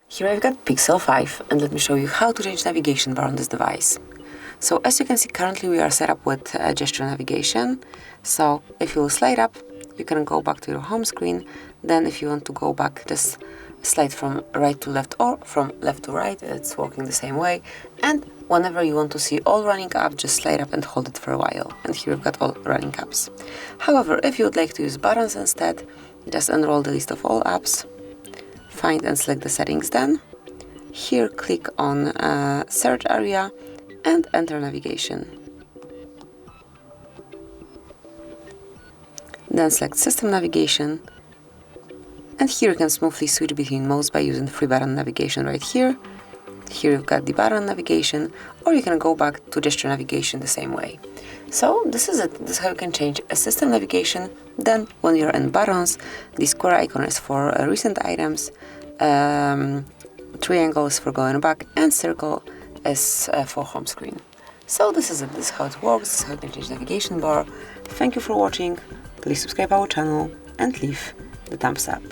Here I've got Pixel 5, and let me show you how to change navigation bar on this device. So as you can see, currently we are set up with gesture navigation. So if you slide up, you can go back to your home screen. Then if you want to go back, just slide from right to left or from left to right. It's working the same way. And whenever you want to see all running apps, just slide up and hold it for a while. And here we've got all running apps. However, if you would like to use buttons instead, just enroll the list of all apps, find and select the settings then. Here click on search area and enter navigation. Then select system navigation. And here you can smoothly switch between modes by using free button navigation right here. Here you've got the button navigation, or you can go back to gesture navigation the same way. So this is it. This is how you can change a system navigation. Then when you're in buttons, the square icon is for recent items, triangle is for going back, and circle is for home screen. So this is it. This is how it works. This is how you can change navigation bar. Thank you for watching. Please subscribe our channel and leave the thumbs up.